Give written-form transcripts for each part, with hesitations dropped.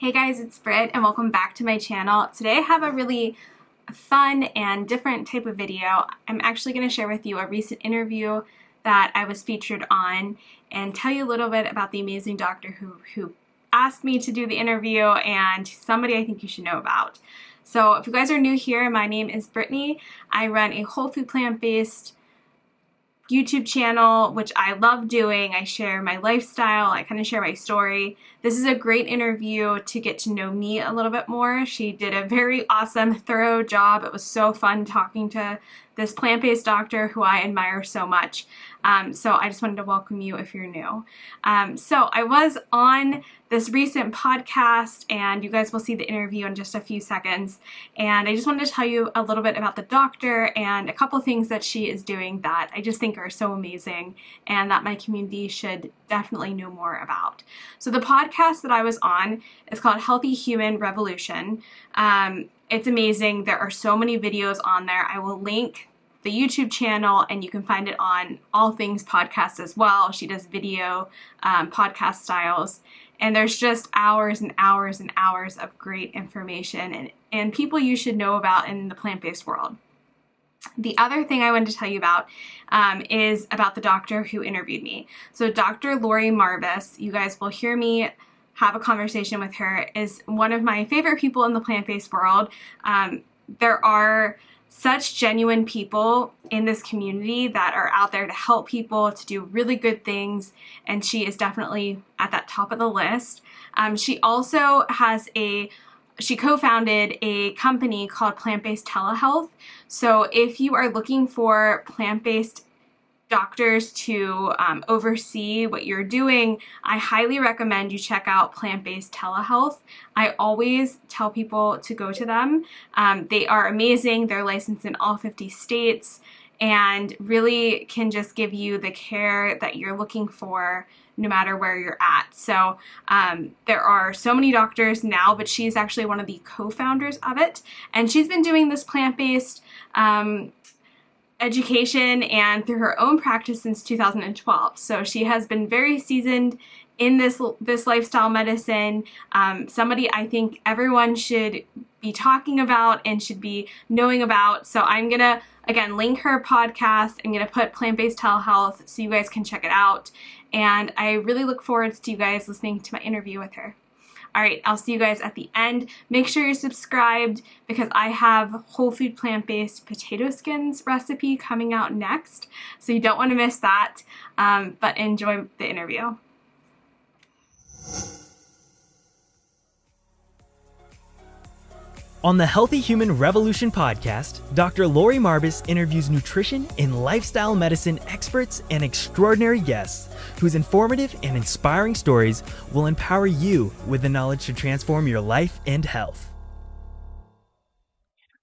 Hey guys, it's Britt and welcome back to my channel. Today I have a really fun and different type of video. I'm actually going to share with you a recent interview that I was featured on and tell you a little bit about the amazing doctor who asked me to do the interview and somebody I think you should know about. So if you guys are new here, my name is Brittany. I run a whole food plant-based YouTube channel, which I love doing. I share my lifestyle, I kind of share my story. This is a great interview to get to know me a little bit more. She did a very awesome, thorough job. It was so fun talking to this plant-based doctor who I admire so much. So I just wanted to welcome you if you're new. So I was on this recent podcast and you guys will see the interview in just a few seconds. And I just wanted to tell you a little bit about the doctor and a couple things that she is doing that I just think are so amazing and that my community should definitely know more about. So the podcast that I was on is called Healthy Human Revolution. It's amazing. There are so many videos on there. I will link the YouTube channel and you can find it on All Things Podcast as well. She does video podcast styles. And there's just hours and hours and hours of great information and people you should know about in the plant-based world. The other thing I wanted to tell you about is about the doctor who interviewed me. So Dr. Laurie Marvis, you guys will hear me have a conversation with her, is one of my favorite people in the plant-based world. There are such genuine people in this community that are out there to help people, to do really good things, and she is definitely at that top of the list. She also has she co-founded a company called Based TeleHealth. So if you are looking for plant-based doctors to oversee what you're doing, I highly recommend you check out Based TeleHealth. I always tell people to go to them. They are amazing. They're licensed in all 50 states and really can just give you the care that you're looking for no matter where you're at. So there are so many doctors now, but she's actually one of the co-founders of it. And she's been doing this plant-based education and through her own practice since 2012. So she has been very seasoned in this lifestyle medicine, somebody I think everyone should be talking about and should be knowing about. So I'm gonna, again, link her podcast. I'm gonna put Plant-Based Telehealth so you guys can check it out. And I really look forward to you guys listening to my interview with her. All right, I'll see you guys at the end. Make sure you're subscribed because I have whole food plant-based potato skins recipe coming out next. So you don't want to miss that, but enjoy the interview. On the Healthy Human Revolution podcast, Dr. Laurie Marbas interviews nutrition and lifestyle medicine experts and extraordinary guests whose informative and inspiring stories will empower you with the knowledge to transform your life and health.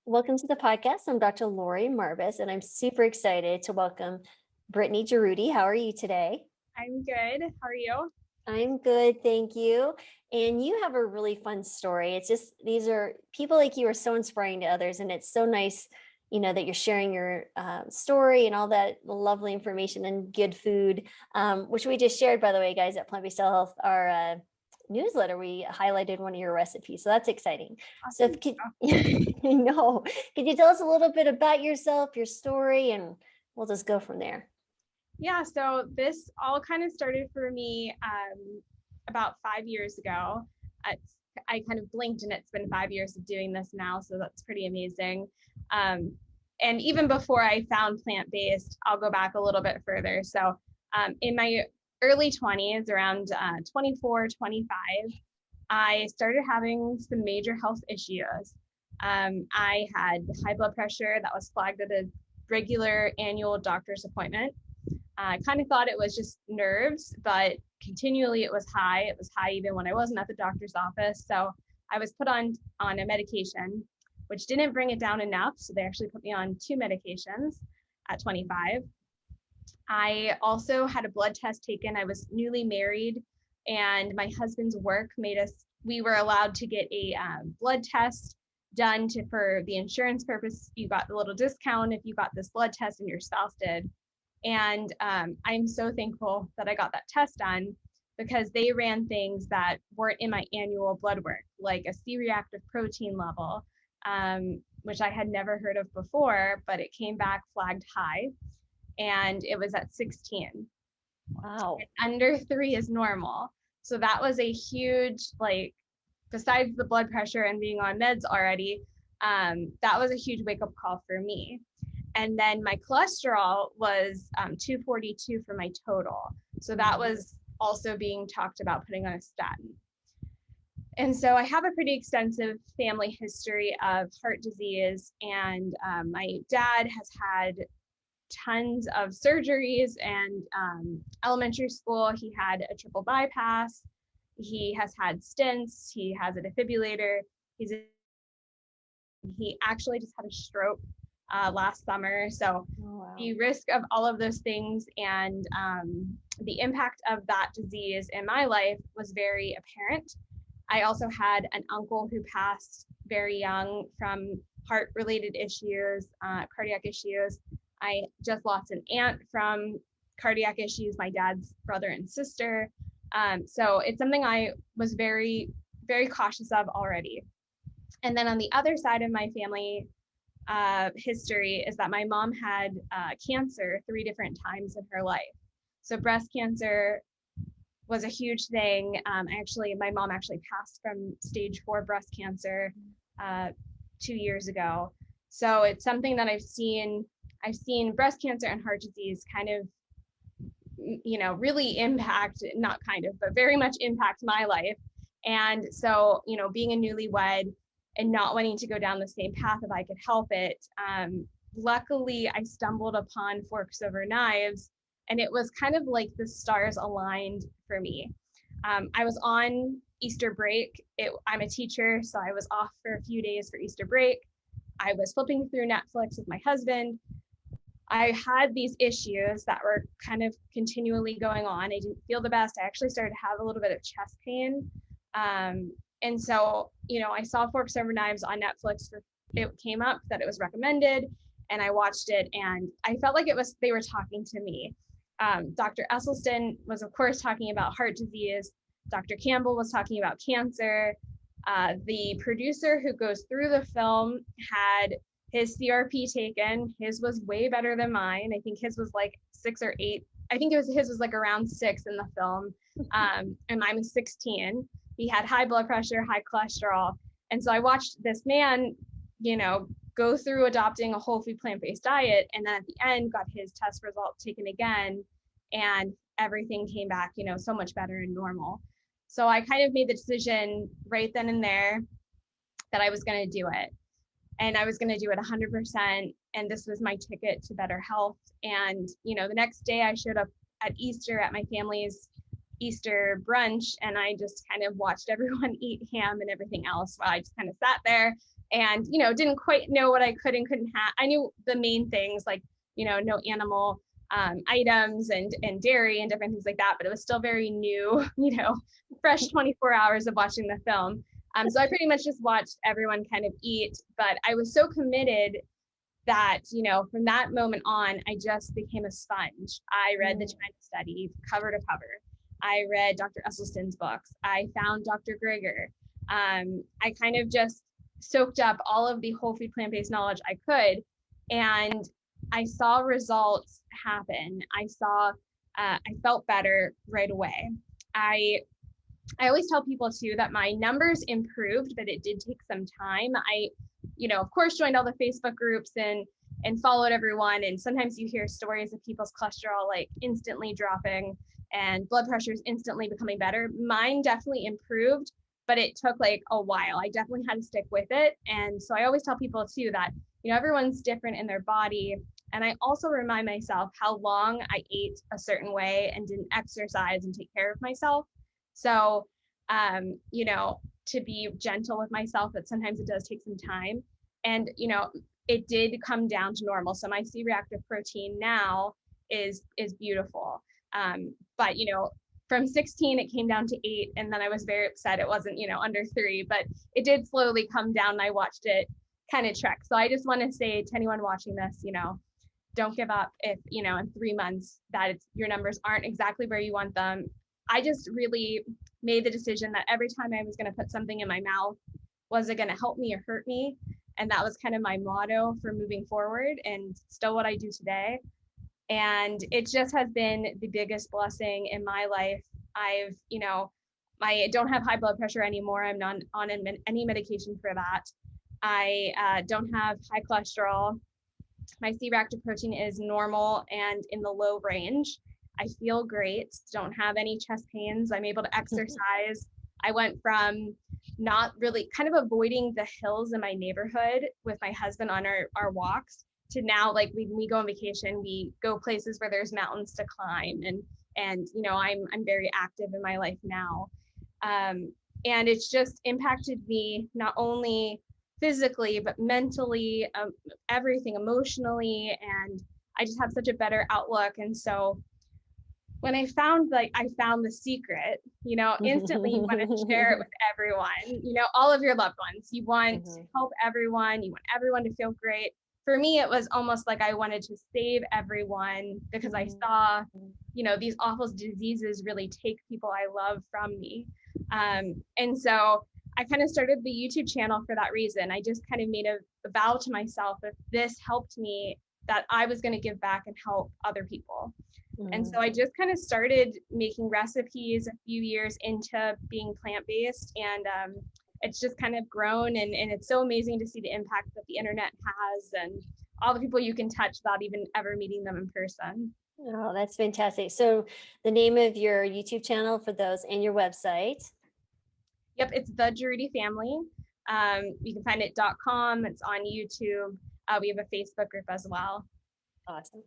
Welcome to the podcast. I'm Dr. Laurie Marbas, and I'm super excited to welcome Brittany Giroudi. How are you today? I'm good. How are you? I'm good, thank you. And you have a really fun story. It's just, these are people like you are so inspiring to others. And it's so nice, that you're sharing your story and all that lovely information and good food, which we just shared, by the way, guys, at Plant-Based Telehealth, our newsletter. We highlighted one of your recipes. So that's exciting. Awesome. So could you tell us a little bit about yourself, your story, and we'll just go from there. Yeah, so this all kind of started for me about 5 years ago. I kind of blinked and it's been 5 years of doing this now, so that's pretty amazing. And even before I found plant-based, I'll go back a little bit further. So in my early 20s, around 24, 25, I started having some major health issues. I had high blood pressure that was flagged at a regular annual doctor's appointment. I kind of thought it was just nerves, but continually it was high. It was high even when I wasn't at the doctor's office. So I was put on a medication, which didn't bring it down enough. So they actually put me on 2 medications at 25. I also had a blood test taken. I was newly married and my husband's work we were allowed to get a blood test done for the insurance purpose. You got the little discount if you got this blood test and your spouse did. And I'm so thankful that I got that test done because they ran things that weren't in my annual blood work, like a C-reactive protein level, which I had never heard of before, but it came back flagged high, and it was at 16. Wow. And under 3 is normal. So that was a huge, like, besides the blood pressure and being on meds already, that was a huge wake-up call for me. And then my cholesterol was 242 for my total. So that was also being talked about putting on a statin. And so I have a pretty extensive family history of heart disease, and my dad has had tons of surgeries, and elementary school, he had a triple bypass. He has had stents. He has a defibrillator. He actually just had a stroke last summer. So the risk of all of those things and the impact of that disease in my life was very apparent. I also had an uncle who passed very young from heart-related issues, cardiac issues. I just lost an aunt from cardiac issues, my dad's brother and sister. So it's something I was very, very cautious of already. And then on the other side of my family history is that my mom had cancer 3 different times in her life. So breast cancer was a huge thing. My mom actually passed from stage 4 breast cancer 2 years ago. So it's something that I've seen breast cancer and heart disease kind of, really impact, not kind of, but very much impact my life. And so, being a newlywed and not wanting to go down the same path if I could help it, luckily I stumbled upon Forks Over Knives, and it was kind of like the stars aligned for me. I was on Easter break. I'm a teacher, so I was off for a few days for Easter break. I was flipping through Netflix with my husband. I had these issues that were kind of continually going on. I didn't feel the best. I actually started to have a little bit of chest pain. And so, I saw Forks Over Knives on Netflix. It came up that it was recommended, and I watched it, and I felt like they were talking to me. Dr. Esselstyn was, of course, talking about heart disease. Dr. Campbell was talking about cancer. The producer who goes through the film had his CRP taken. His was way better than mine. I think his was like 6 or 8. I think his was like around 6 in the film. And mine was 16. He had high blood pressure, high cholesterol. And so I watched this man, go through adopting a whole food plant-based diet. And then at the end got his test result taken again, and everything came back, so much better and normal. So I kind of made the decision right then and there that I was going to do it. And I was going to do it 100%. And this was my ticket to better health. And, the next day I showed up at Easter at my family's Easter brunch, and I just kind of watched everyone eat ham and everything else while I just kind of sat there and, didn't quite know what I could and couldn't have. I knew the main things like, no animal items and dairy and different things like that, but it was still very new, fresh 24 hours of watching the film. So I pretty much just watched everyone kind of eat, but I was so committed that, from that moment on, I just became a sponge. I read the China study cover to cover. I read Dr. Esselstyn's books. I found Dr. Greger. I kind of just soaked up all of the whole food plant-based knowledge I could, and I saw results happen. I felt better right away. I always tell people too that my numbers improved, but it did take some time. I, of course, joined all the Facebook groups and followed everyone. And sometimes you hear stories of people's cholesterol like instantly dropping and blood pressures instantly becoming better. Mine definitely improved, but it took like a while. I definitely had to stick with it. And so I always tell people too that, everyone's different in their body. And I also remind myself how long I ate a certain way and didn't exercise and take care of myself. So, to be gentle with myself, that sometimes it does take some time. And, it did come down to normal. So my C-reactive protein now is beautiful. But, from 16, it came down to 8. And then I was very upset it wasn't, under 3, but it did slowly come down, and I watched it kind of trek. So I just want to say to anyone watching this, don't give up if, in 3 months that your numbers aren't exactly where you want them. I just really made the decision that every time I was going to put something in my mouth, was it going to help me or hurt me? And that was kind of my motto for moving forward, and still what I do today. And it just has been the biggest blessing in my life. I've, I don't have high blood pressure anymore. I'm not on any medication for that. I don't have high cholesterol. My C-reactive protein is normal and in the low range. I feel great, don't have any chest pains. I'm able to exercise. I went from not really kind of avoiding the hills in my neighborhood with my husband on our walks to now, like when we go on vacation, we go places where there's mountains to climb, and I'm very active in my life now. And it's just impacted me not only physically, but mentally, everything, emotionally, and I just have such a better outlook. And so when I found the secret, instantly you want to share it with everyone, all of your loved ones. You want to help everyone. You want everyone to feel great. For me, it was almost like I wanted to save everyone because I saw, these awful diseases really take people I love from me. And so I kind of started the YouTube channel for that reason. I just kind of made a vow to myself, if this helped me, that I was going to give back and help other people. And so I just kind of started making recipes a few years into being plant-based, and it's just kind of grown, and it's so amazing to see the impact that the internet has and all the people you can touch without even ever meeting them in person. Oh, that's fantastic. So the name of your YouTube channel for those and your website? Yep, it's The Giroudi Family. You can find it .com. It's on YouTube. We have a Facebook group as well. Awesome.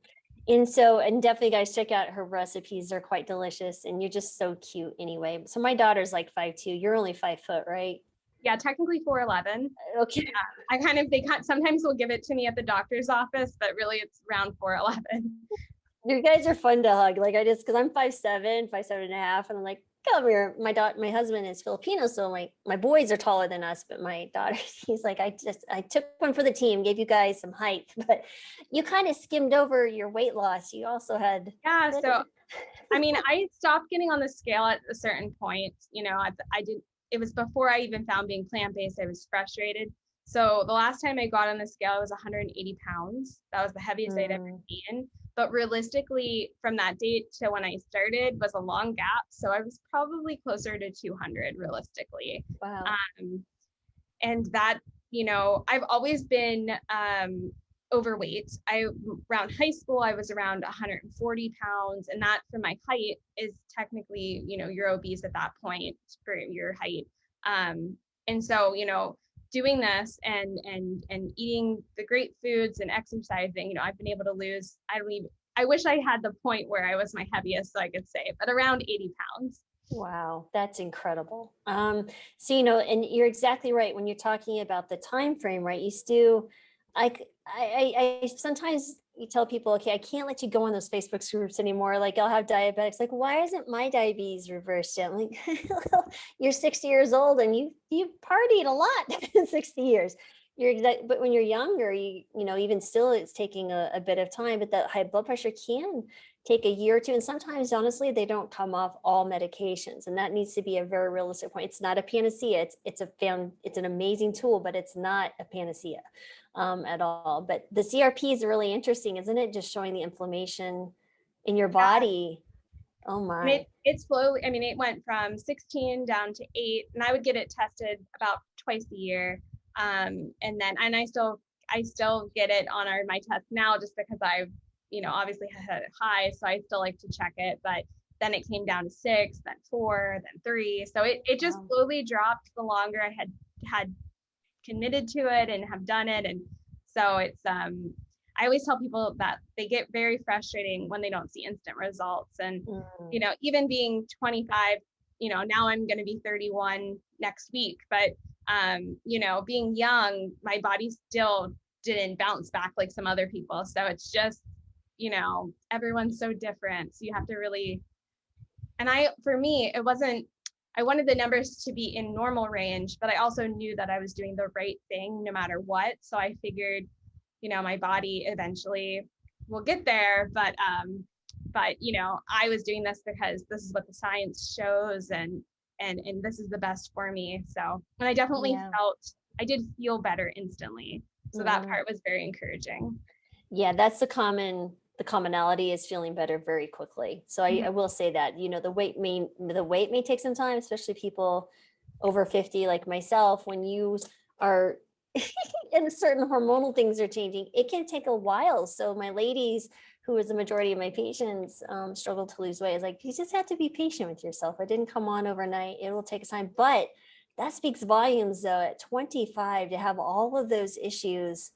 And definitely guys, check out her recipes. They're quite delicious, and you're just so cute anyway. So my daughter's like 5'2". You're only 5 foot, right? Yeah, technically 4'11". Okay. Yeah, they sometimes will give it to me at the doctor's office, but really it's around 4'11". You guys are fun to hug. Like because I'm 5'7", 5'7.5", and I'm like, come here. My husband is Filipino, so my boys are taller than us, but my daughter, he's like, I took one for the team, gave you guys some height, but you kind of skimmed over your weight loss. You also had. Yeah, so I stopped getting on the scale at a certain point. I did. It was before I even found being plant-based. I was frustrated. So the last time I got on the scale, I was 180 pounds. That was the heaviest I'd ever been. But realistically, from that date to when I started was a long gap. So I was probably closer to 200 realistically. Wow. And that, I've always been overweight. Around high school, I was around 140 pounds. And that for my height is technically, you're obese at that point for your height. And so, doing this and eating the great foods and exercising, I've been able to lose, I wish I had the point where I was my heaviest, so I could say, but around 80 pounds. Wow, that's incredible. So, and you're exactly right when you're talking about the time frame, right? I sometimes you tell people, okay, I can't let you go on those Facebook groups anymore. Like I'll have diabetics, like, why isn't my diabetes reversed yet? I'm like, well, you're 60 years old and you partied a lot in 60 years. But when you're younger, even still, it's taking a bit of time, but that high blood pressure can take a year or two. And sometimes, honestly, they don't come off all medications. And that needs to be a very realistic point. It's not a panacea. It's an amazing tool, but it's not a panacea at all. But the CRP is really interesting, isn't it? Just showing the inflammation in your body. Yeah. Oh my. It's slowly, it went from 16 down to 8, and I would get it tested about twice a year. And I still get it on my test now just because I've, obviously had it high. So I still like to check it, but then it came down to 6, then 4, then 3. So it just slowly dropped the longer I had committed to it and have done it. And so it's, I always tell people that they get very frustrating when they don't see instant results. And, even being 25, now I'm going to be 31 next week, but being young, my body still didn't bounce back like some other people. So it's just, everyone's so different. So you have to really, and for me, I wanted the numbers to be in normal range, but I also knew that I was doing the right thing no matter what. So I figured, my body eventually will get there, but but I was doing this because this is what the science shows, and this is the best for me. So, and I definitely I did feel better instantly. So that part was very encouraging. Yeah, that's the commonality is feeling better very quickly. So I will say that, the weight may take some time, especially people over 50 like myself. When you are and certain hormonal things are changing, it can take a while. So my ladies, who is the majority of my patients, struggle to lose weight. It's like, you just have to be patient with yourself. It didn't come on overnight. It will take time. But that speaks volumes, though. At 25, to have all of those issues,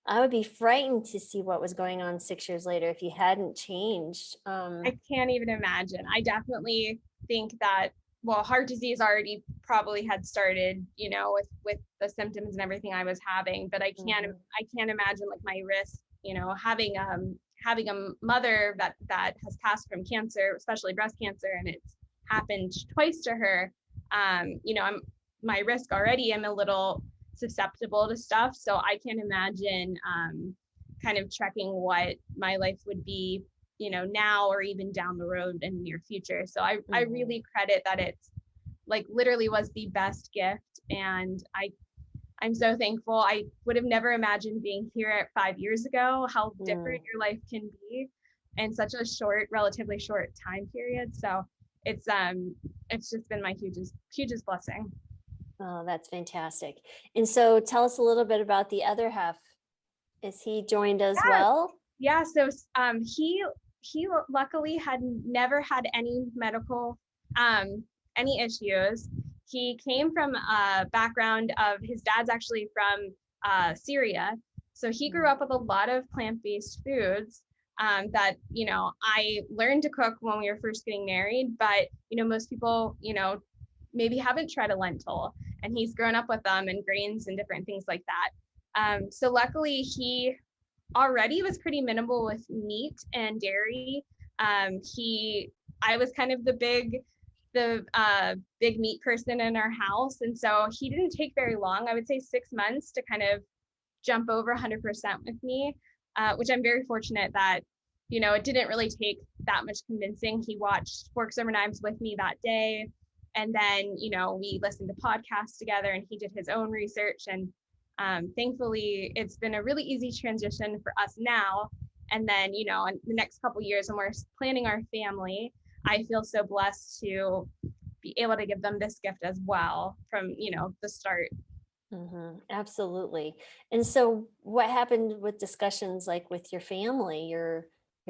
I would be frightened to see what was going on 6 years later if you hadn't changed. I can't even imagine. I definitely think that, well, heart disease already probably had started, with the symptoms and everything I was having, but I can't imagine like my risk, having a mother that has passed from cancer, especially breast cancer, and it's happened twice to her. My risk already, I'm a little susceptible to stuff. So I can't imagine kind of checking what my life would be, now or even down the road in the near future. So I really credit that it's like literally was the best gift. And I'm so thankful. I would have never imagined being here at 5 years ago, how different your life can be in such a relatively short time period. So it's just been my hugest blessing. Oh, that's fantastic. And so tell us a little bit about the other half. Is he joined as well? Yeah. So he luckily had never had any medical, any issues. He came from a background of, his dad's actually from Syria. So he grew up with a lot of plant-based foods that, I learned to cook when we were first getting married, but, most people, maybe haven't tried a lentil, and he's grown up with them and grains and different things like that. So luckily he already was pretty minimal with meat and dairy. I was kind of the big meat person in our house. And so he didn't take very long, I would say 6 months, to kind of jump over 100% with me, which I'm very fortunate that, it didn't really take that much convincing. He watched Forks Over Knives with me that day. And then, we listened to podcasts together, and he did his own research. And thankfully, it's been a really easy transition for us now. And then, in the next couple of years, when we're planning our family, I feel so blessed to be able to give them this gift as well from, the start. Absolutely. And so what happened with discussions like with your family, your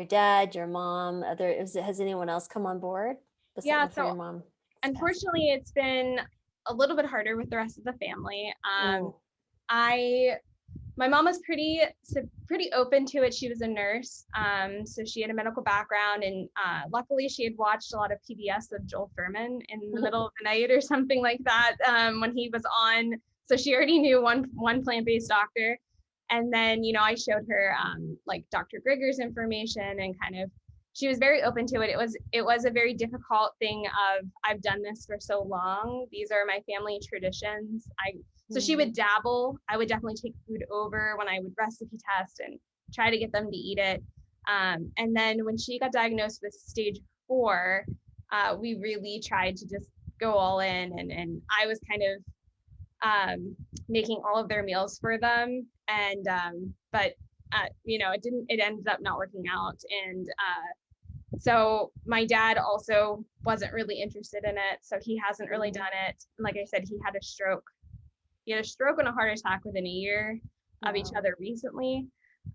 dad, your mom, has anyone else come on board? Yeah, so your mom? Unfortunately, it's been a little bit harder with the rest of the family. My mom was pretty open to it. She was a nurse, so she had a medical background, and luckily she had watched a lot of PBS of Joel Fuhrman in the middle of the night or something like that when he was on. So she already knew one plant-based doctor. And then, I showed her like Dr. Grigger's information, and kind of, she was very open to it. It was a very difficult thing of, I've done this for so long. These are my family traditions. So she would dabble. I would definitely take food over when I would recipe test and try to get them to eat it. And then when she got diagnosed with stage 4, we really tried to just go all in. And I was kind of making all of their meals for them. And, but it ended up not working out. And so my dad also wasn't really interested in it. So he hasn't really done it. And like I said, he had a stroke. He had a stroke and a heart attack within a year of each other recently.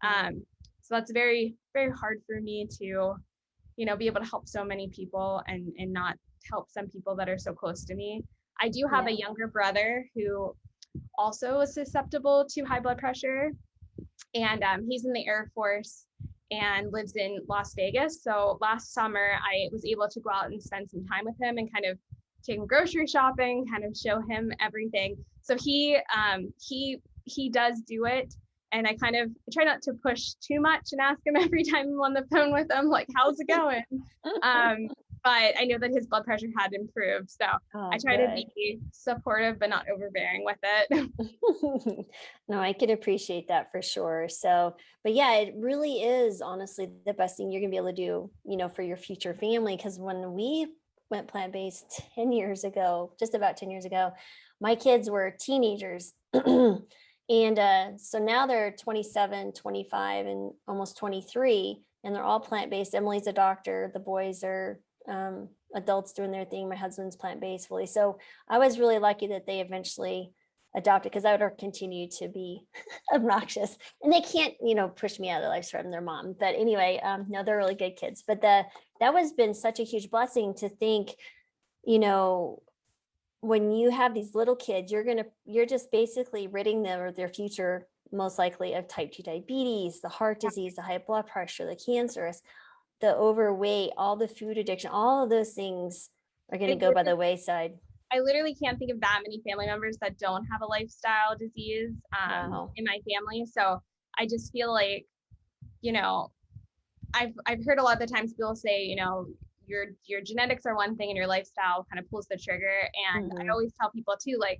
So that's very, very hard for me to, be able to help so many people and not help some people that are so close to me. I do have a younger brother who also is susceptible to high blood pressure, and he's in the Air Force and lives in Las Vegas. So last summer I was able to go out and spend some time with him and kind of take him grocery shopping, kind of show him everything. So he does do it. And I try not to push too much and ask him every time I'm on the phone with him, like, how's it going? but I know that his blood pressure had improved. So Oh, I try to good. be supportive, but not overbearing with it. No, I can appreciate that for sure. So, but yeah, it really is honestly the best thing you're gonna be able to do, for your future family. Because when we went plant-based 10 years ago, just about 10 years ago, my kids were teenagers. And so now they're 27, 25, and almost 23, and they're all plant-based. Emily's a doctor. The boys are adults doing their thing. My husband's plant-based fully. So I was really lucky that they eventually adopted, because I would have continued to be obnoxious, and they can't, push me out of their lives from their mom. But anyway, no, they're really good kids. But that was been such a huge blessing to think, you know, when you have these little kids, you're just basically ridding them of their future, most likely of type 2 diabetes, the heart disease, the high blood pressure, the cancers, the overweight, all the food addiction, all of those things are going to go by the wayside. I literally can't think of that many family members that don't have a lifestyle disease Wow. in my family. So I just feel like, I've heard a lot of the times people say, your genetics are one thing and your lifestyle kind of pulls the trigger. And I always tell people too, like,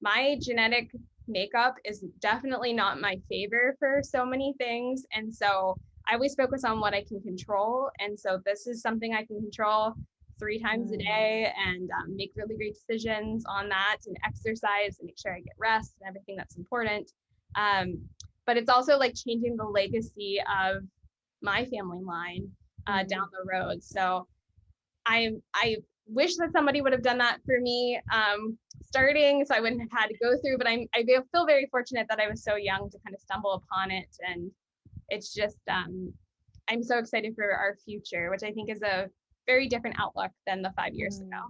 my genetic makeup is definitely not my favor for so many things. And so I always focus on what I can control. And so this is something I can control 3 times a day, and make really great decisions on that, and exercise and make sure I get rest and everything that's important. But it's also like changing the legacy of my family line down the road. So I wish that somebody would have done that for me starting, so I wouldn't have had to go through, but I feel very fortunate that I was so young to kind of stumble upon it. And it's just, I'm so excited for our future, which I think is a very different outlook than the 5 years ago.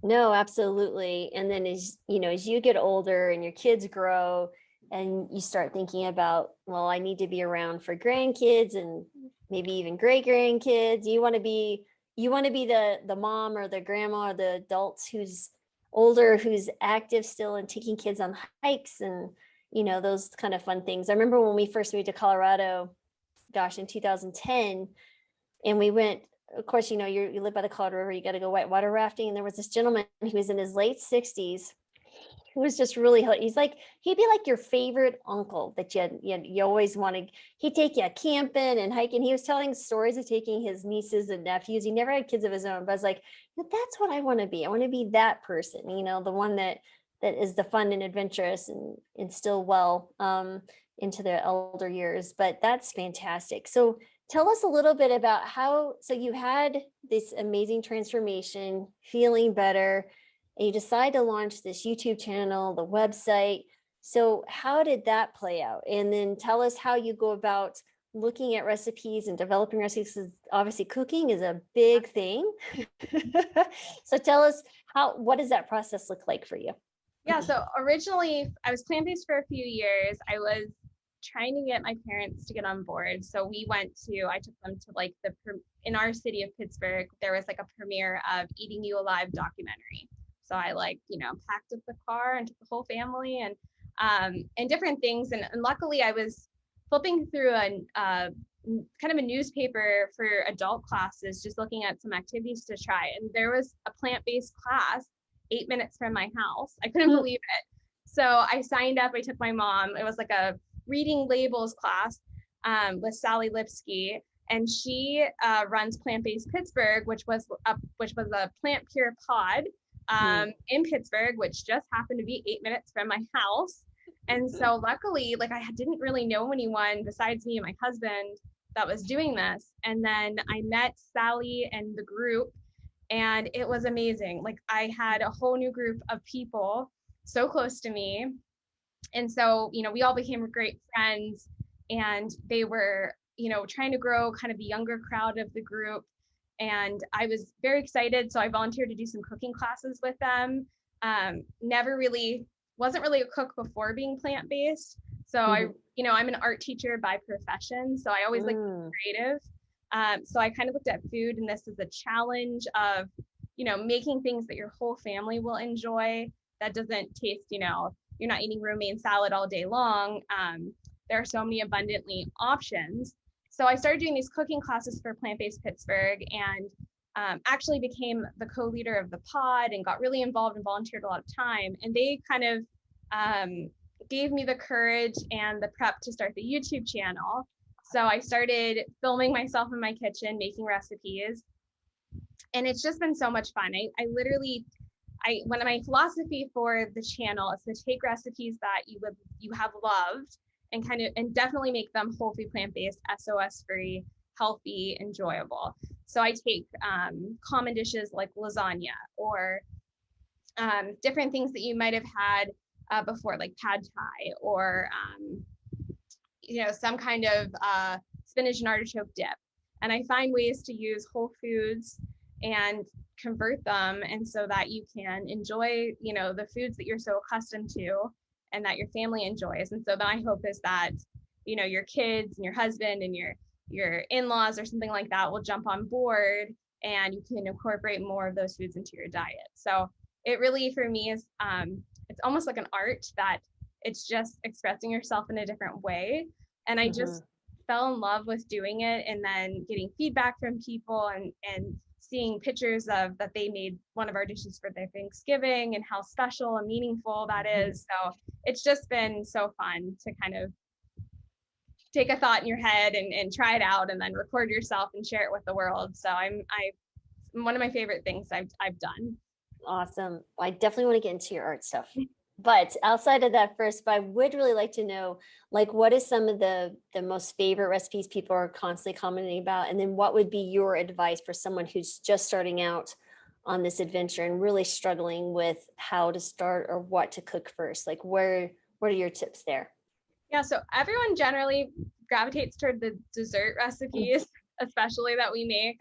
No, absolutely. And then as you get older and your kids grow, and you start thinking about, well, I need to be around for grandkids and maybe even great grandkids. You want to be the mom or the grandma or the adults who's older, who's active still and taking kids on hikes and, those kind of fun things. I remember when we first moved to Colorado, gosh, in 2010, and we went, of course, you live by the Colorado River, you got to go whitewater rafting. And there was this gentleman who was in his late 60s who was just really, he'd be like your favorite uncle that you always wanted. He'd take you camping and hiking. He was telling stories of taking his nieces and nephews. He never had kids of his own, but I was like, that's what I want to be. I want to be that person, the one that is the fun and adventurous and still well into their elder years. But that's fantastic. So tell us a little bit about so you had this amazing transformation, feeling better, and you decide to launch this YouTube channel, the website. So how did that play out? And then tell us how you go about looking at recipes and developing recipes. Obviously cooking is a big thing. So tell us what does that process look like for you? Yeah, so originally I was plant-based for a few years. I was trying to get my parents to get on board. So I took them to in our city of Pittsburgh, there was like a premiere of Eating You Alive documentary. So I packed up the car and took the whole family and different things. And luckily I was flipping through a kind of a newspaper for adult classes, just looking at some activities to try. And there was a plant-based class 8 minutes from my house. I couldn't believe it. So I signed up, I took my mom. It was like a reading labels class with Sally Lipsky. And she runs Plant-Based Pittsburgh, which was a Plant Pure Pod in Pittsburgh, which just happened to be 8 minutes from my house. And so luckily, I didn't really know anyone besides me and my husband that was doing this. And then I met Sally and the group, and it was amazing. I had a whole new group of people so close to me. And so, we all became great friends, and they were, trying to grow kind of the younger crowd of the group. And I was very excited. So I volunteered to do some cooking classes with them. Wasn't really a cook before being plant-based. So I'm an art teacher by profession. So I always like to be creative. So I kind of looked at food and this as a challenge of, making things that your whole family will enjoy that doesn't taste, you're not eating romaine salad all day long. There are so many abundantly options. So I started doing these cooking classes for Plant-Based Pittsburgh, and actually became the co-leader of the pod and got really involved and volunteered a lot of time. And they kind of gave me the courage and the prep to start the YouTube channel. So I started filming myself in my kitchen, making recipes. And it's just been so much fun. One of my philosophy for the channel is to take recipes that you have loved and definitely make them whole food, plant-based, SOS free, healthy, enjoyable. So I take common dishes like lasagna or different things that you might have had before, like pad thai or some kind of spinach and artichoke dip. And I find ways to use whole foods and convert them, and so that you can enjoy the foods that you're so accustomed to and that your family enjoys. And so my hope is that your kids and your husband and your in-laws or something like that will jump on board and you can incorporate more of those foods into your diet. So it really, for me, is it's almost like an art, that it's just expressing yourself in a different way. And I just fell in love with doing it, and then getting feedback from people and seeing pictures of that they made one of our dishes for their Thanksgiving and how special and meaningful that is. So it's just been so fun to kind of take a thought in your head and try it out and then record yourself and share it with the world. So I'm one of my favorite things I've done. Awesome. I definitely want to get into your art stuff. But outside of that first, I would really like to know, like, what is some of the most favorite recipes people are constantly commenting about? And then what would be your advice for someone who's just starting out on this adventure and really struggling with how to start or what to cook first? Like, what are your tips there? Yeah, so everyone generally gravitates toward the dessert recipes, especially that we make.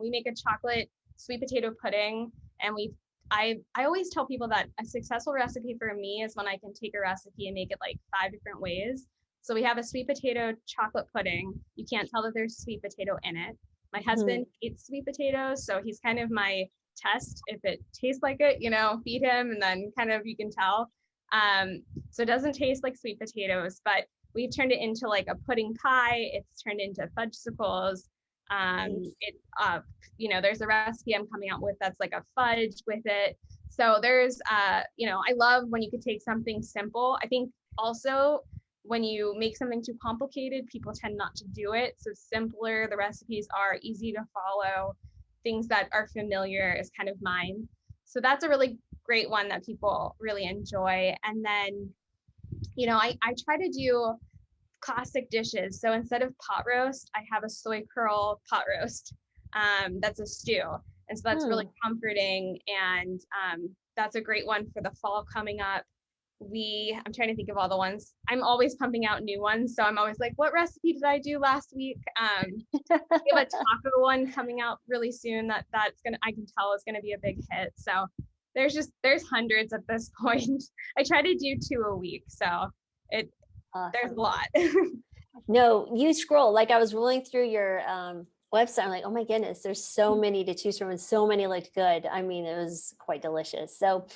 We make a chocolate sweet potato pudding, and I always tell people that a successful recipe for me is when I can take a recipe and make it like 5 different ways. So we have a sweet potato chocolate pudding. You can't tell that there's sweet potato in it. My husband eats sweet potatoes, so he's kind of my test. If it tastes like it, feed him, and then kind of you can tell. So it doesn't taste like sweet potatoes, but we've turned it into like a pudding pie. It's turned into fudgesicles. There's a recipe I'm coming out with that's like a fudge with it. So there's, I love when you could take something simple. I think also when you make something too complicated, people tend not to do it. So simpler the recipes are, easy to follow, things that are familiar is kind of mine. So that's a really great one that people really enjoy. And then, I try to do classic dishes. So instead of pot roast, I have a soy curl pot roast. That's a stew. And so that's really comforting. And that's a great one for the fall coming up. I'm trying to think of all the ones. I'm always pumping out new ones. So I'm always like, what recipe did I do last week? We have a taco one coming out really soon I can tell is gonna be a big hit. So there's hundreds at this point. I try to do 2 a week. So awesome. There's a lot. No, you scroll, like I was rolling through your website. I'm like, oh my goodness, there's so many to choose from and so many looked good. I mean, it was quite delicious. So,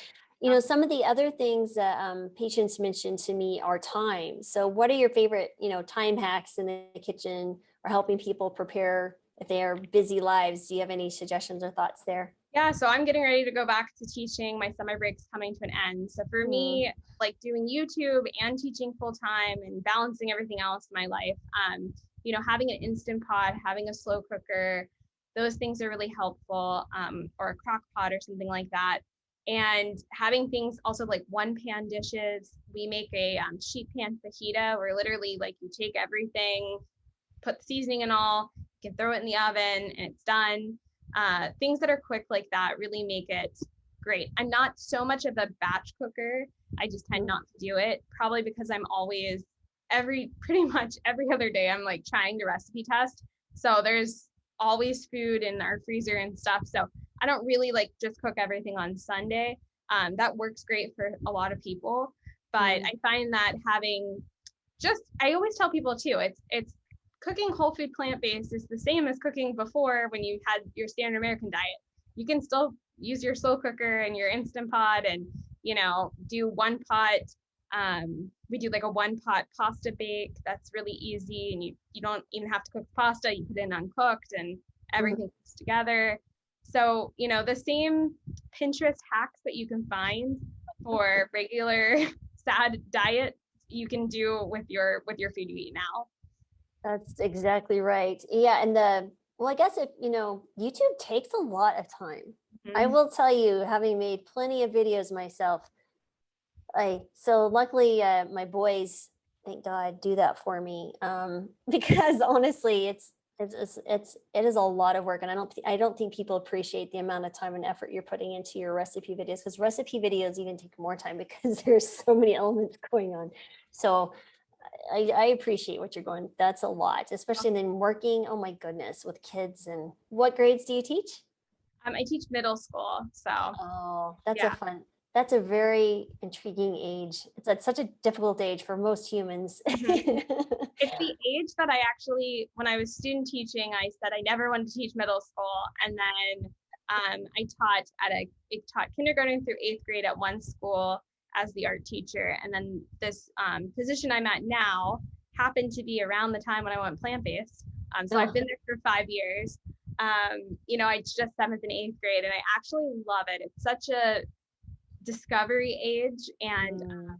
some of the other things that patients mentioned to me are time. So what are your favorite, time hacks in the kitchen or helping people prepare if they are busy lives? Do you have any suggestions or thoughts there? Yeah, so I'm getting ready to go back to teaching. My summer break's coming to an end. So for me, like doing YouTube and teaching full time and balancing everything else in my life, having an Instant Pot, having a slow cooker, those things are really helpful, or a crock pot or something like that. And having things also like one pan dishes. We make a sheet pan fajita where literally like you take everything, put the seasoning and all, you can throw it in the oven and it's done. Things that are quick like that really make it great. I'm not so much of a batch cooker. I just tend not to do it, probably because I'm always pretty much every other day I'm like trying to recipe test. So there's always food in our freezer and stuff. So I don't really like just cook everything on Sunday. That works great for a lot of people, but I find that I always tell people too, it's cooking whole food plant-based is the same as cooking before when you had your standard American diet. You can still use your slow cooker and your Instant Pot and, do one pot. We do like a 1-pot pasta bake. That's really easy. And you don't even have to cook pasta. You put it in uncooked and everything cooks together. So, the same Pinterest hacks that you can find for regular sad diet, you can do with your food you eat now. That's exactly right. Yeah. And well, I guess if, YouTube takes a lot of time. I will tell you, having made plenty of videos myself, so luckily my boys, thank God, do that for me. Because honestly, it is a lot of work, and I don't think people appreciate the amount of time and effort you're putting into your recipe videos, because recipe videos even take more time because there's so many elements going on. So I appreciate what you're going. That's a lot, especially then working. Oh my goodness, with kids. And what grades do you teach? I teach middle school, so. Oh, that's yeah. That's a very intriguing age. It's at such a difficult age for most humans. It's the age that I actually, when I was student teaching, I said I never wanted to teach middle school. And then I taught kindergarten through 8th grade at one school as the art teacher. And then this position I'm at now happened to be around the time when I went plant-based. So I've been there for 5 years. I just 7th and 8th grade, and I actually love it. It's such a discovery age, and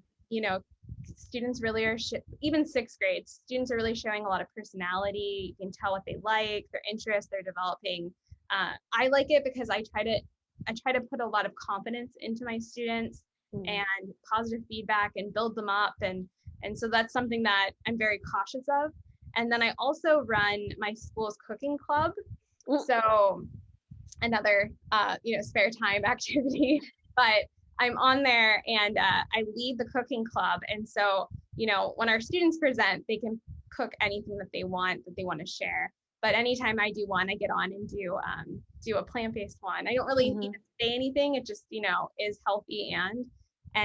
students really are even 6th grade students are really showing a lot of personality. You can tell what they like, their interests they're developing. I like it because I try to put a lot of confidence into my students and positive feedback and build them up, and so that's something that I'm very cautious of. And then I also run my school's cooking club, so another spare time activity, but I'm on there, and I lead the cooking club. And so, when our students present, they can cook anything that they want to share. But anytime I do one, I get on and do a plant-based one. I don't really need to say anything. It just, is healthy and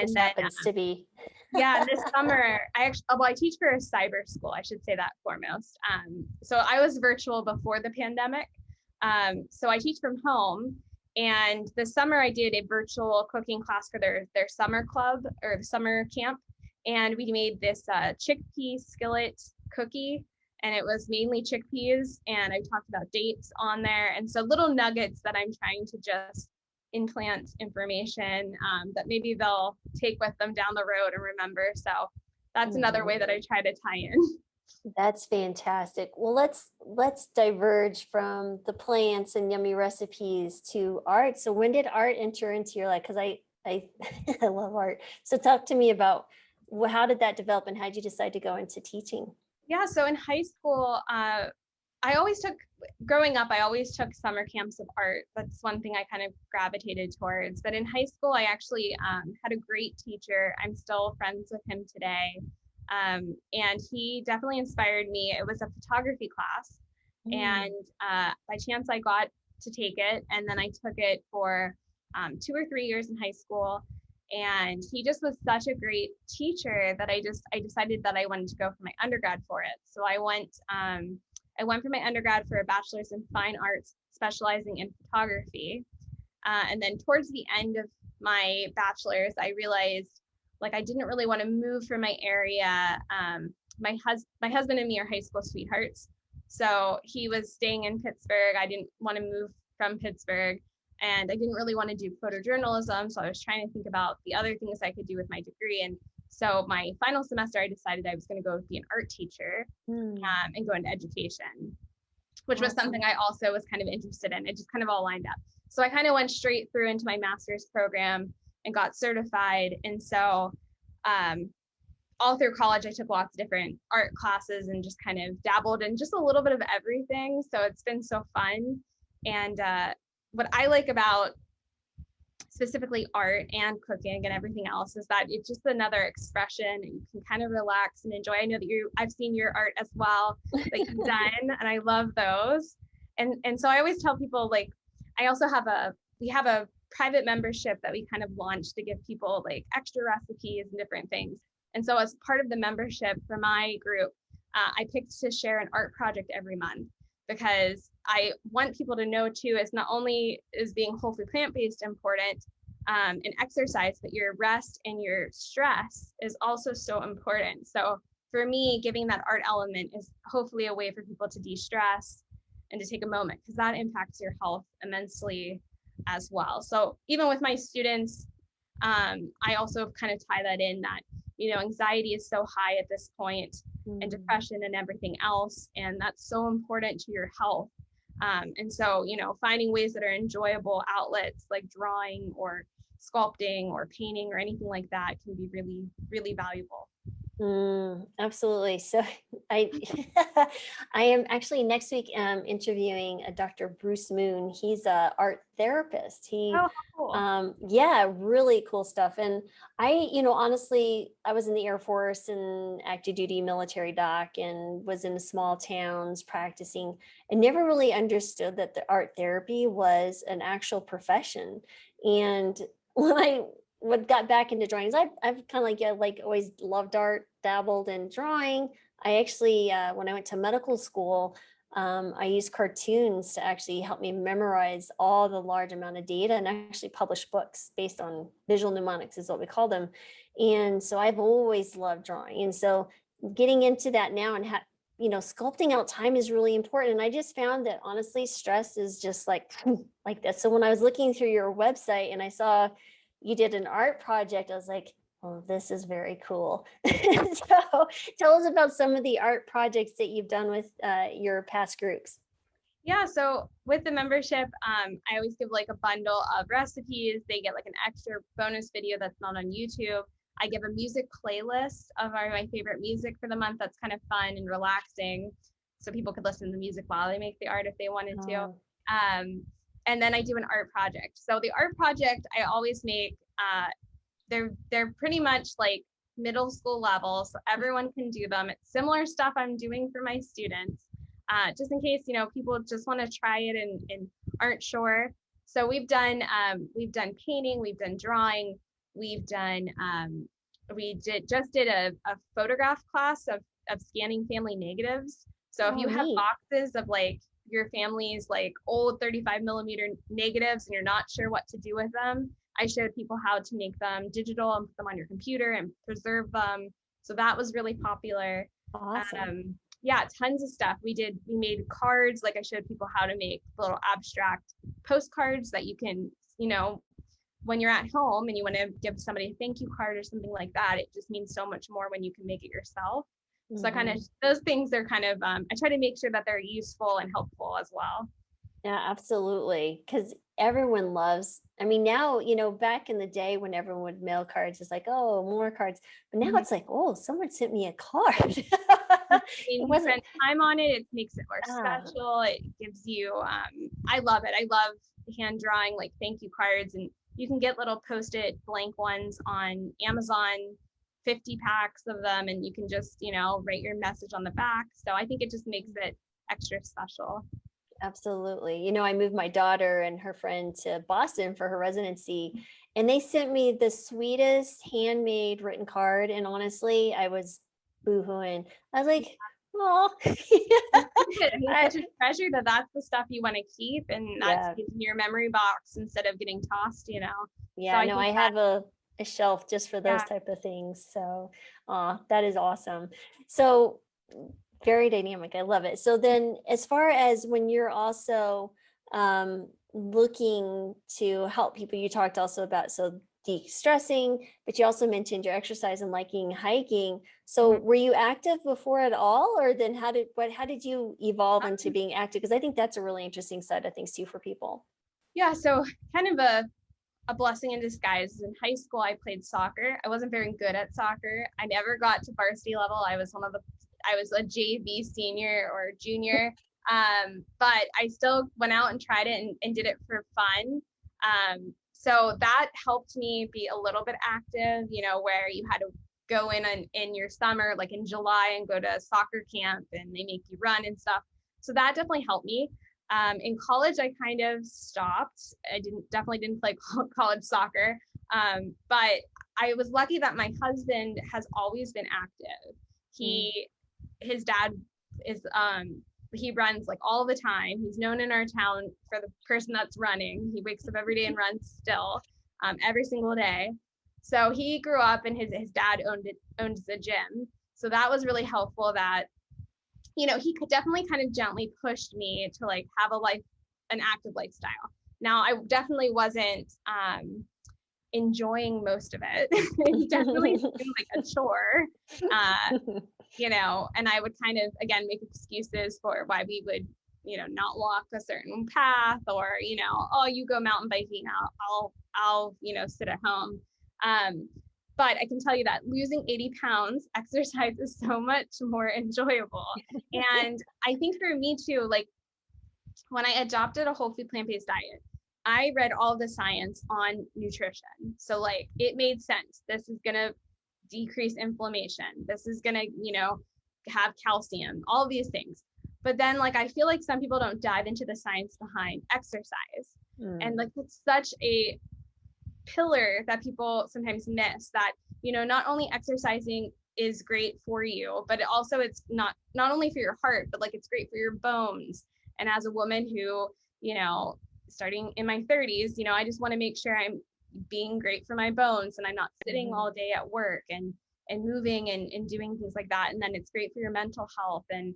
this then happens to be. yeah, this summer I teach for a cyber school. I should say that foremost. So I was virtual before the pandemic. So I teach from home. And this summer I did a virtual cooking class for their summer club or the summer camp. And we made this chickpea skillet cookie, and it was mainly chickpeas. And I talked about dates on there. And so little nuggets that I'm trying to just implant information that maybe they'll take with them down the road and remember. So that's another way that I try to tie in. That's fantastic. Well, let's diverge from the plants and yummy recipes to art. So when did art enter into your life? Because I I love art. So talk to me about how did that develop, and how did you decide to go into teaching? Yeah, so in high school, growing up, I always took summer camps of art. That's one thing I kind of gravitated towards. But in high school, I actually had a great teacher. I'm still friends with him today. And he definitely inspired me. It was a photography class. And by chance, I got to take it. And then I took it for 2 or 3 years in high school. And he just was such a great teacher that I decided that I wanted to go for my undergrad for it. So I went for my undergrad for a bachelor's in fine arts, specializing in photography. And then towards the end of my bachelor's, I realized I didn't really want to move from my area. My husband and me are high school sweethearts. So he was staying in Pittsburgh. I didn't want to move from Pittsburgh. And I didn't really want to do photojournalism. So I was trying to think about the other things I could do with my degree. And so my final semester, I decided I was going to go be an art teacher and go into education, which was something I also was kind of interested in. It just kind of all lined up. So I kind of went straight through into my master's program and got certified. And so all through college, I took lots of different art classes and just kind of dabbled in just a little bit of everything. So it's been so fun. And what I like about specifically art and cooking and everything else is that it's just another expression, and you can kind of relax and enjoy. I know that I've seen your art as well that you've done, and I love those. And so I always tell people, we have a private membership that we kind of launched to give people extra recipes and different things. And so as part of the membership for my group, I picked to share an art project every month, because I want people to know too, is not only is being whole food plant-based important and exercise, but your rest and your stress is also so important. So for me, giving that art element is hopefully a way for people to de-stress and to take a moment, because that impacts your health immensely as well. So even with my students, I also kind of tie that in that, anxiety is so high at this point, and depression and everything else. And that's so important to your health. And so, finding ways that are enjoyable outlets like drawing or sculpting or painting or anything like that can be really, really valuable. Absolutely. So I I am actually next week interviewing a Dr. Bruce Moon. He's a art therapist. Oh, cool. Yeah, really cool stuff. And honestly, I was in the Air Force and active duty military doc and was in small towns practicing, and never really understood that the art therapy was an actual profession. And when I got back into drawings, I've kind of like always loved art, dabbled in drawing. I actually, when I went to medical school, I used cartoons to actually help me memorize all the large amount of data and actually publish books based on visual mnemonics is what we call them. And so I've always loved drawing. And so getting into that now and sculpting out time is really important. And I just found that honestly, stress is just like this. So when I was looking through your website and I saw you did an art project, I was like, oh, this is very cool. So tell us about some of the art projects that you've done with your past groups. Yeah, so with the membership, I always give like a bundle of recipes. They get like an extra bonus video that's not on YouTube. I give a music playlist of my favorite music for the month that's kind of fun and relaxing, so people could listen to the music while they make the art if they wanted to. And then I do an art project. So the art project I always make, they're pretty much like middle school level, so everyone can do them. It's similar stuff I'm doing for my students, just in case people just want to try it and aren't sure. So we've done painting, we've done drawing, we just did a photograph class of scanning family negatives. So if you have boxes of like your family's like old 35 millimeter negatives and you're not sure what to do with them, I showed people how to make them digital and put them on your computer and preserve them. So that was really popular. Awesome. Yeah, tons of stuff. We made cards. Like I showed people how to make little abstract postcards that you can, when you're at home and you want to give somebody a thank you card or something like that, it just means so much more when you can make it yourself. So kind of those things are kind of, I try to make sure that they're useful and helpful as well. Yeah, absolutely. Because everyone loves, now, back in the day when everyone would mail cards, it's like, oh, more cards. But now it's like, oh, someone sent me a card. You spend time on it. It makes it more special. It gives you, I love it. I love hand drawing like thank you cards, and you can get little Post-it blank ones on Amazon, 50 packs of them, and you can just, write your message on the back. So I think it just makes it extra special. Absolutely. I moved my daughter and her friend to Boston for her residency, and they sent me the sweetest handmade written card. And honestly, I was boohooing. I was like, oh, it's such a treasure that's the stuff you want to keep, and that's in your memory box instead of getting tossed, Yeah, so I have a shelf just for those type of things. So that is awesome. So very dynamic. I love it. So then as far as when you're also looking to help people, you talked also about de-stressing, but you also mentioned your exercise and liking hiking. So were you active before at all, or then how did you evolve into being active? Because I think that's a really interesting side of things too for people. Yeah, so kind of a blessing in disguise. In high school, I played soccer. I wasn't very good at soccer. I never got to varsity level. I was a JV senior or junior, but I still went out and tried it and did it for fun. So that helped me be a little bit active, where you had to go in your summer, like in July, and go to soccer camp and they make you run and stuff. So that definitely helped me. In college, I kind of stopped. I definitely didn't play college soccer, but I was lucky that my husband has always been active. His dad is, he runs like all the time. He's known in our town for the person that's running. He wakes up every day and runs still, every single day. So he grew up and his dad owned the gym. So that was really helpful that, he could definitely kind of gently pushed me to like have an active lifestyle. Now, I definitely wasn't enjoying most of it. It definitely seemed like a chore, and I would kind of, again, make excuses for why we would, not walk a certain path, or, oh, you go mountain biking, I'll sit at home. But I can tell you that losing 80 pounds, exercise is so much more enjoyable. And I think for me too, like when I adopted a whole food plant-based diet, I read all the science on nutrition. So like it made sense. This is going to decrease inflammation. This is going to, have calcium, all these things. But then like, I feel like some people don't dive into the science behind exercise. And like, it's such a pillar that people sometimes miss, that, not only exercising is great for you, but it's not only for your heart, but like it's great for your bones. And as a woman who, starting in my 30s, I just want to make sure I'm being great for my bones and I'm not sitting all day at work and moving and doing things like that. And then it's great for your mental health and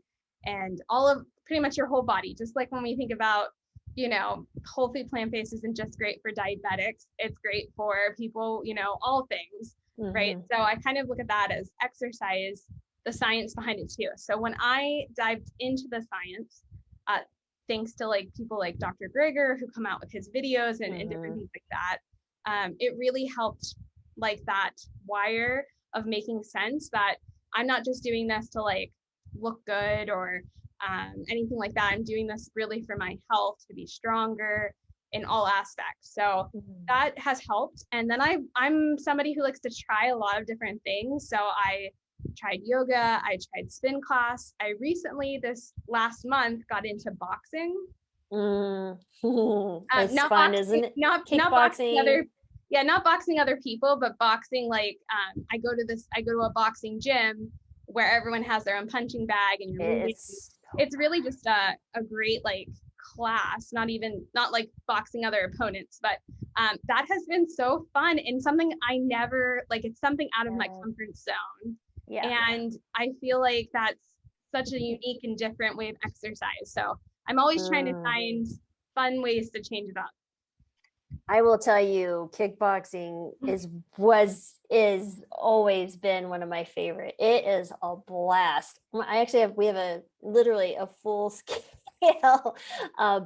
all of pretty much your whole body. Just like when we think about, whole food plant-based isn't just great for diabetics, it's great for people, all things, right? So I kind of look at that as exercise, the science behind it too. So when I dived into the science, thanks to like people like Dr. Greger, who come out with his videos and different things like that, it really helped like that wire of making sense that I'm not just doing this to like look good or anything like that. I'm doing this really for my health, to be stronger in all aspects. So that has helped. And then I'm somebody who likes to try a lot of different things. So I tried yoga, I tried spin class. I recently, this last month, got into boxing. It's not fun, boxing, isn't it? Not boxing not boxing other people, but boxing like I go to a boxing gym where everyone has their own punching bag and you're moving. It's really just a great like class, not like boxing other opponents, but that has been so fun and something I never like. It's something out of my comfort zone. And I feel like that's such a unique and different way of exercise. So I'm always trying to find fun ways to change it up. I will tell you, kickboxing is always been one of my favorite. It is a blast. We have literally a full scale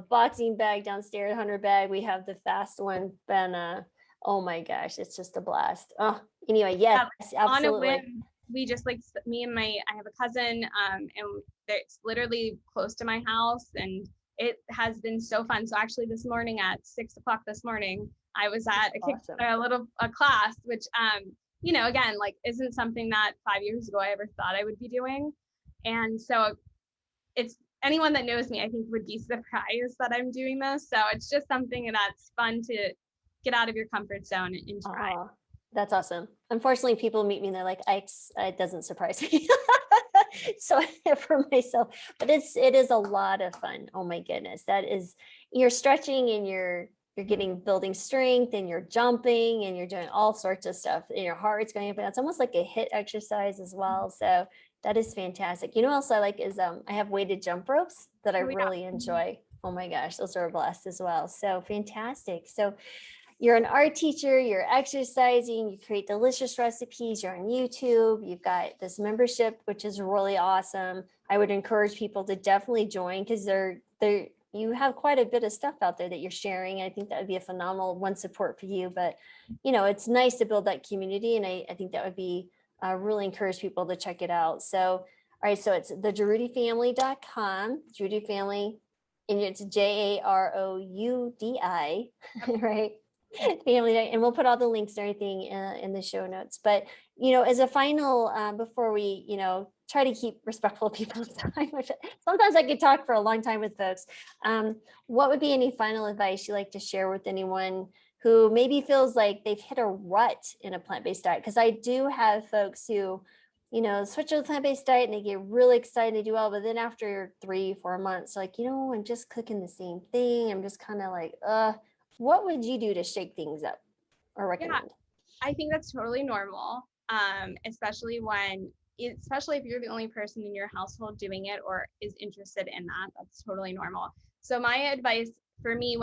boxing bag downstairs, 100 bag. We have the fast one, Ben. Oh my gosh, it's just a blast. Oh, anyway, yes, absolutely. On a whim, we just like I have a cousin, and it's literally close to my house, and it has been so fun. So actually this morning at 6 o'clock this morning, I was at a class, which, again, like isn't something that 5 years ago I ever thought I would be doing. And so it's anyone that knows me, I think would be surprised that I'm doing this. So it's just something that's fun to get out of your comfort zone and try. That's awesome. Unfortunately, people meet me and they're like, it doesn't surprise me. So for myself, but it is a lot of fun. Oh my goodness. You're stretching and you're building strength and you're jumping and you're doing all sorts of stuff and your heart rate's going up. It's almost like a HIIT exercise as well. So that is fantastic. You know what else I like is I have weighted jump ropes that I really enjoy. Oh my gosh, those are a blast as well. So fantastic. So you're an art teacher, you're exercising, you create delicious recipes, you're on YouTube, you've got this membership, which is really awesome. I would encourage people to definitely join because you have quite a bit of stuff out there that you're sharing. I think that would be a phenomenal one support for you, but it's nice to build that community. And I think that would be really encourage people to check it out. So, all right. So it's thejaroudifamily.com, Jaroudi Family, and it's JAROUDI, right? Family, and we'll put all the links and everything in the show notes. But as a final, before we try to keep respectful of people's time, which sometimes I could talk for a long time with folks, what would be any final advice you'd like to share with anyone who maybe feels like they've hit a rut in a plant-based diet? Because I do have folks who switch to a plant-based diet and they get really excited, they do well, but then after 3-4 months, like, I'm just cooking the same thing, I'm just kind of like, what would you do to shake things up or recommend? I think that's totally normal, especially when especially if you're the only person in your household doing it or is interested in that, that's totally normal. So my advice for me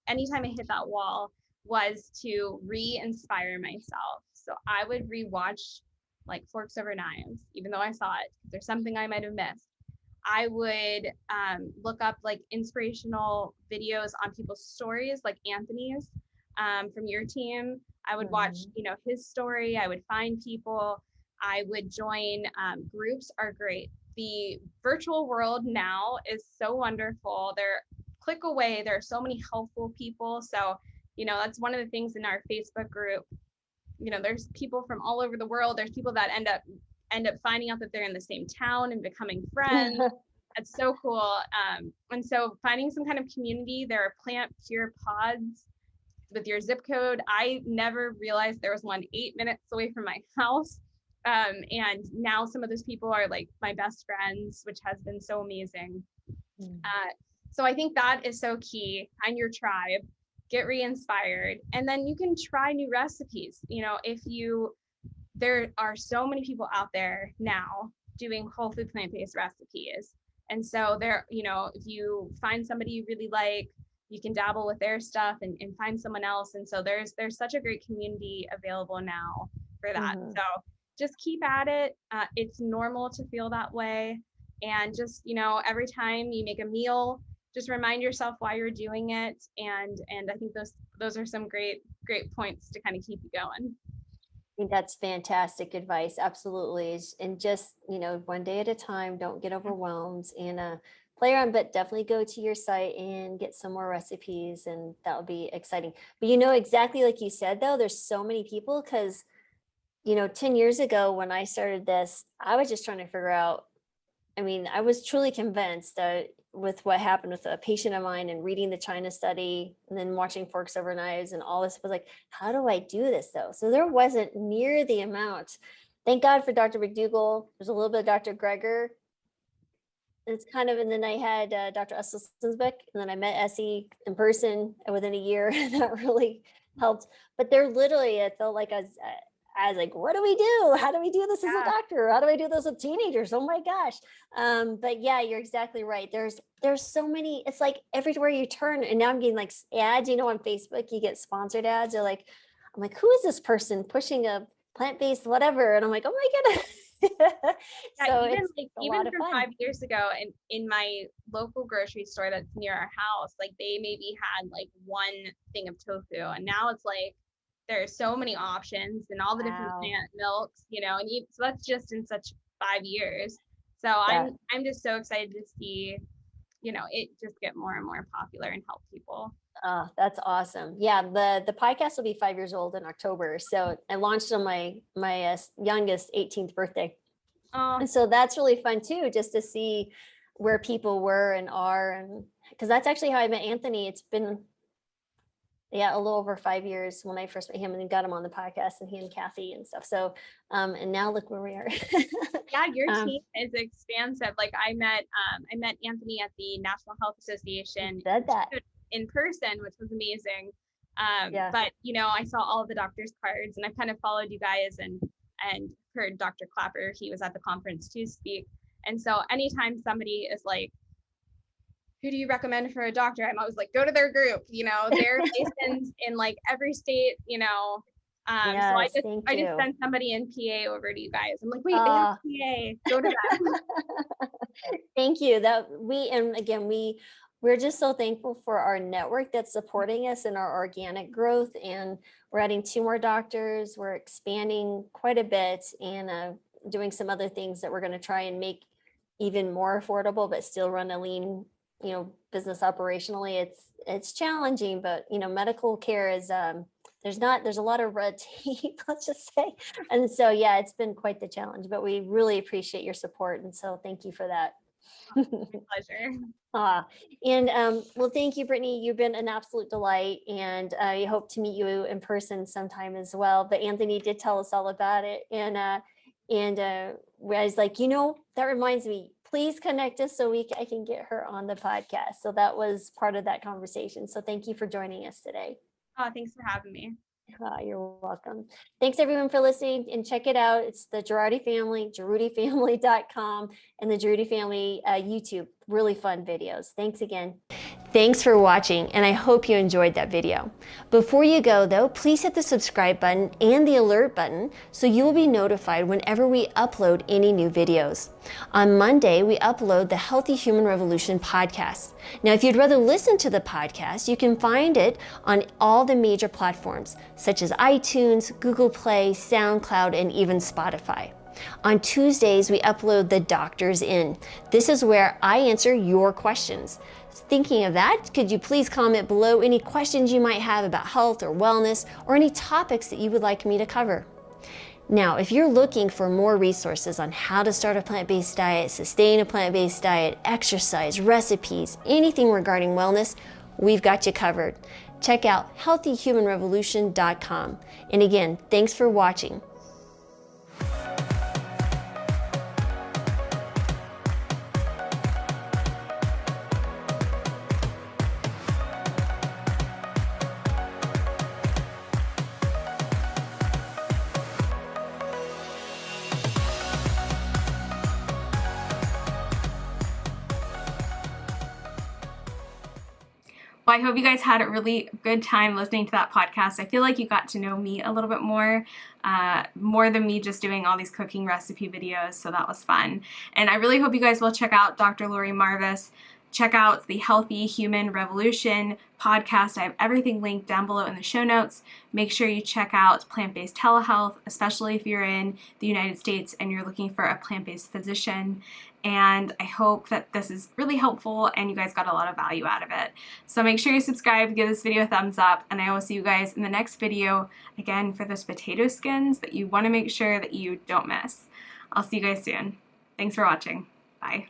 anytime I hit that wall was to re-inspire myself. So I would rewatch like Forks Over Knives, even though I saw it, there's something I might have missed. I would look up like inspirational videos on people's stories, like Anthony's from your team. I would watch, his story. I would find people. I would join groups are great. The virtual world now is so wonderful. They're click away. There are so many helpful people. So, that's one of the things in our Facebook group. There's people from all over the world. There's people that end up finding out that they're in the same town and becoming friends. That's so cool. And so finding some kind of community. There are plant cure pods with your zip code. I never realized there was one 8 minutes away from my house. And now some of those people are like my best friends, which has been so amazing. So I think that is so key. Find your tribe, get re-inspired, and then you can try new recipes. There are so many people out there now doing whole food plant-based recipes. And so if you find somebody you really like, you can dabble with their stuff and find someone else. And so there's such a great community available now for that. So just keep at it. It's normal to feel that way. And just, every time you make a meal, just remind yourself why you're doing it. And I think those are some great points to kind of keep you going. I think that's fantastic advice. Absolutely. And just, one day at a time, don't get overwhelmed and play around, but definitely go to your site and get some more recipes, and that'll be exciting. But exactly like you said, though, there's so many people because, 10 years ago when I started this, I was just trying to figure out, I was truly convinced that with what happened with a patient of mine and reading the China study and then watching Forks Over Knives and all this, was like, how do I do this though? So there wasn't near the amount. Thank God for Dr. McDougall. There's a little bit of Dr. Greger. It's kind of, and then I had Dr. Usselson's book, and then I met Essie in person within a year. That really helped. But they're literally, it felt like I was like, what do we do? How do we do this as a doctor? How do I do this with teenagers? Oh my gosh. But yeah, you're exactly right. There's so many, it's like everywhere you turn, and now I'm getting like ads, on Facebook, you get sponsored ads. I'm like, who is this person pushing a plant-based whatever? And I'm like, oh my goodness. So even from 5 years ago, in my local grocery store that's near our house, like they maybe had like one thing of tofu, and now it's like there's so many options and all the different plant milks, so that's just in such 5 years. So I'm just so excited to see, it just get more and more popular and help people. Oh, that's awesome. Yeah. The podcast will be 5 years old in October. So I launched on my youngest 18th birthday. And so that's really fun too, just to see where people were and are. And because that's actually how I met Anthony. It's been, a little over 5 years when I first met him, and then got him on the podcast, and he and Kathy and stuff. So, and now look where we are. Yeah, your team is expansive. Like I met Anthony at the National Health Association in person, which was amazing. But I saw all of the doctors' cards, and I've kind of followed you guys and heard Dr. Klaper. He was at the conference to speak. And so anytime somebody is like, who do you recommend for a doctor? I'm always like, go to their group. They're based in like every state, So I just sent somebody in PA over to you guys. I'm like, wait, they have PA. Go to them. Thank you. We're just so thankful for our network that's supporting us in our organic growth, and we're adding 2 more doctors. We're expanding quite a bit and doing some other things that we're going to try and make even more affordable, but still run a lean, business operationally. It's challenging, but medical care is there's a lot of red tape, let's just say. And so yeah, it's been quite the challenge, but we really appreciate your support, and so thank you for that. My pleasure. Well, thank you, Brittany. You've been an absolute delight, and I hope to meet you in person sometime as well. But Anthony did tell us all about it, and I was like, that reminds me, please connect us so I can get her on the podcast. So that was part of that conversation. So thank you for joining us today. Oh, thanks for having me. You're welcome. Thanks everyone for listening, and check it out. It's the Girardi family, GirardiFamily.com, and the Girardi family YouTube. Really fun videos. Thanks again. Thanks for watching, and I hope you enjoyed that video. Before you go though, please hit the subscribe button and the alert button so you will be notified whenever we upload any new videos. On Monday, we upload the Healthy Human Revolution podcast. Now, if you'd rather listen to the podcast, you can find it on all the major platforms, such as iTunes, Google Play, SoundCloud, and even Spotify. On Tuesdays, we upload the Doctor's In. This is where I answer your questions. Thinking of that, could you please comment below any questions you might have about health or wellness, or any topics that you would like me to cover? Now, if you're looking for more resources on how to start a plant-based diet, sustain a plant-based diet, exercise, recipes, anything regarding wellness, we've got you covered. Check out healthyhumanrevolution.com. And again, thanks for watching. Well, I hope you guys had a really good time listening to that podcast. I feel like you got to know me a little bit more than me just doing all these cooking recipe videos, so that was fun. And I really hope you guys will check out Dr. Laurie Marvis. Check out the Healthy Human Revolution podcast. I have everything linked down below in the show notes. Make sure you check out Plant-Based TeleHealth, especially if you're in the United States and you're looking for a plant-based physician. And I hope that this is really helpful and you guys got a lot of value out of it. So make sure you subscribe, give this video a thumbs up, and I will see you guys in the next video, again, for those potato skins that you want to make sure that you don't miss. I'll see you guys soon. Thanks for watching. Bye.